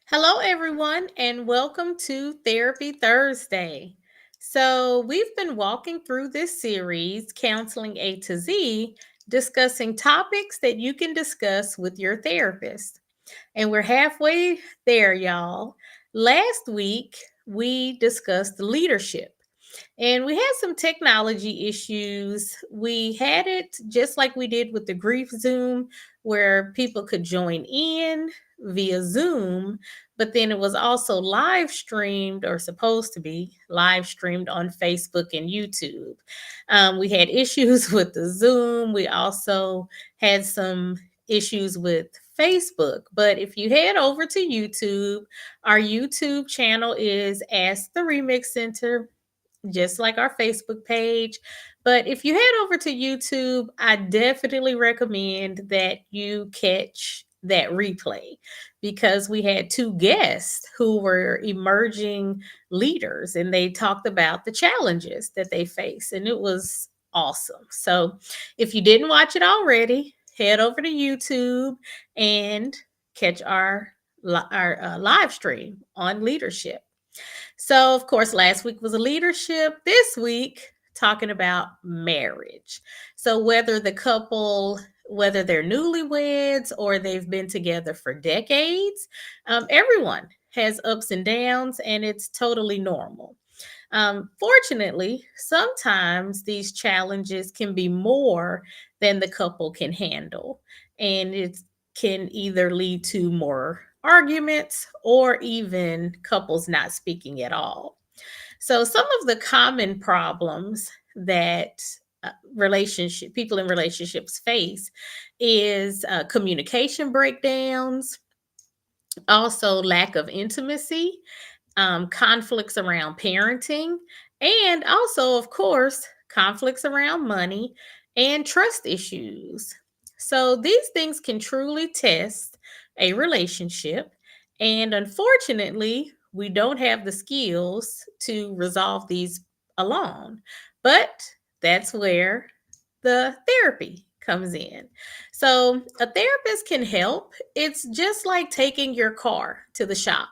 Hello, everyone, and welcome to Therapy Thursday. So, we've been walking through this series, Counseling A to Z, discussing topics that you can discuss with your therapist. And we're halfway there, y'all. Last week, we discussed leadership. And we had some technology issues. We had it just like we did with the Grief Zoom, where people could join in via Zoom, but then it was also live streamed or supposed to be live streamed on Facebook and YouTube. We had issues with the Zoom. We also had some issues with Facebook. But if you head over to YouTube, our YouTube channel is Ask the Remix Center, just like our Facebook page. But if you head over to YouTube, I definitely recommend that you catch that replay because we had two guests who were emerging leaders and they talked about the challenges that they face, and it was awesome. So if you didn't watch it already, head over to YouTube and catch our live stream on leadership. So, of course, last week was a leadership. This week, talking about marriage. So, whether they're newlyweds or they've been together for decades, everyone has ups and downs, and it's totally normal. Fortunately, sometimes these challenges can be more than the couple can handle, and it can either lead to more arguments or even couples not speaking at all. So, some of the common problems that relationship people in relationships face is communication breakdowns, also lack of intimacy, conflicts around parenting, and also, of course, conflicts around money and trust issues. So, these things can truly test a relationship. And unfortunately, we don't have the skills to resolve these alone. But that's where the therapy comes in. So, a therapist can help. It's just like taking your car to the shop.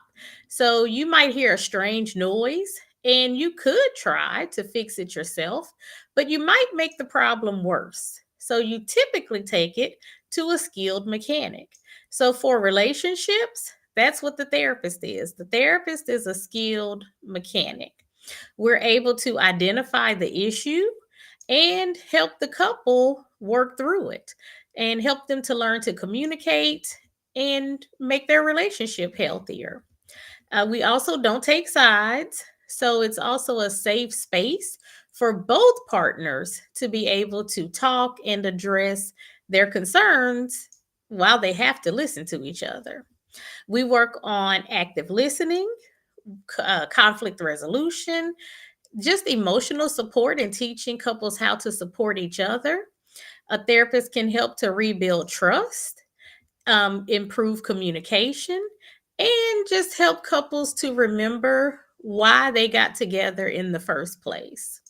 So you might hear a strange noise and you could try to fix it yourself, but you might make the problem worse. So you typically take it to a skilled mechanic. So for relationships, that's what the therapist is. The therapist is a skilled mechanic. We're able to identify the issue and help the couple work through it and help them to learn to communicate and make their relationship healthier. We also don't take sides. So it's also a safe space for both partners to be able to talk and address their concerns while they have to listen to each other. We work on active listening, conflict resolution, just emotional support, and teaching couples how to support each other. A therapist can help to rebuild trust, improve communication, and just help couples to remember why they got together in the first place.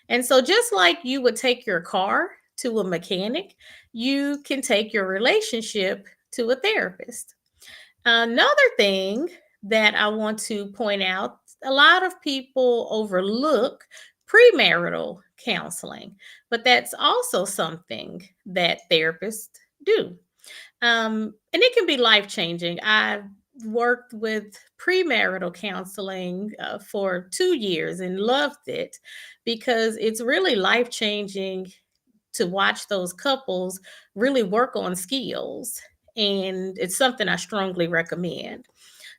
And so, just like you would take your car to a mechanic, you can take your relationship to a therapist. Another thing that I want to point out, a lot of people overlook premarital counseling, but that's also something that therapists do. And it can be life changing. I've worked with premarital counseling for 2 years and loved it because it's really life changing to watch those couples really work on skills. And it's something I strongly recommend.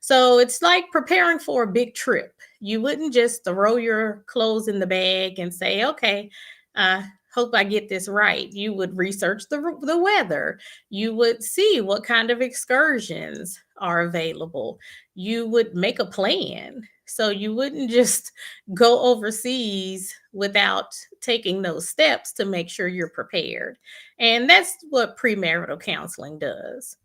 So it's like preparing for a big trip. You wouldn't just throw your clothes in the bag and say, okay, I hope I get this right. You would research the weather. You would see what kind of excursions are available. You would make a plan. So you wouldn't just go overseas without taking those steps to make sure you're prepared. And that's what premarital counseling does.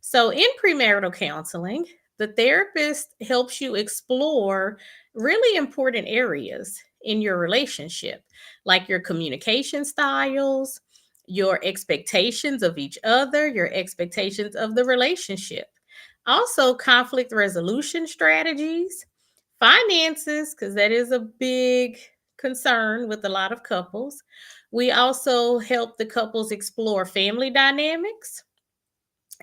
So, in premarital counseling, the therapist helps you explore really important areas in your relationship, like your communication styles, your expectations of each other, your expectations of the relationship. Also, conflict resolution strategies, finances, because that is a big concern with a lot of couples. We also help the couples explore family dynamics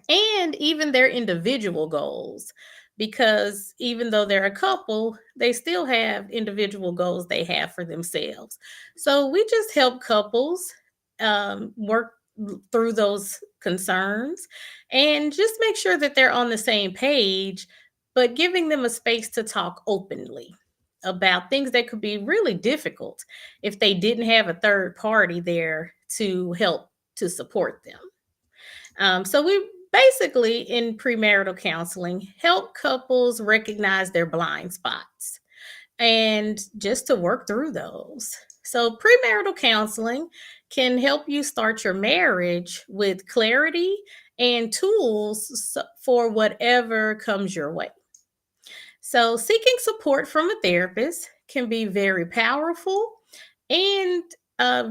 and even their individual goals. Because even though they're a couple, they still have individual goals they have for themselves. So we just help couples work through those concerns and just make sure that they're on the same page, but giving them a space to talk openly about things that could be really difficult if they didn't have a third party there to help to support them. So we basically in premarital counseling help couples recognize their blind spots and just to work through those. So premarital counseling can help you start your marriage with clarity and tools for whatever comes your way. So seeking support from a therapist can be very powerful and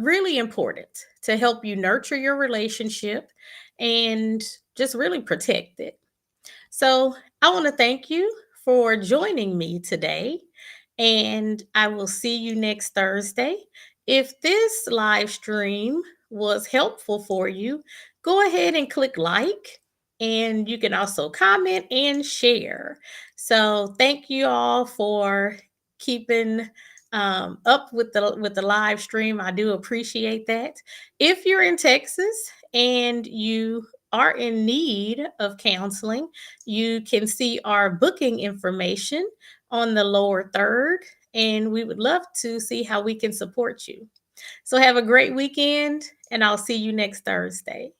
really important to help you nurture your relationship and just really protect it. So, I want to thank you for joining me today, and I will see you next Thursday. If this live stream was helpful for you, go ahead and click like, and you can also comment and share. So, thank you all for keeping up with the live stream. I do appreciate that. If you're in Texas and you are in need of counseling, you can see our booking information on the lower third, and we would love to see how we can support you. So, have a great weekend, and I'll see you next Thursday.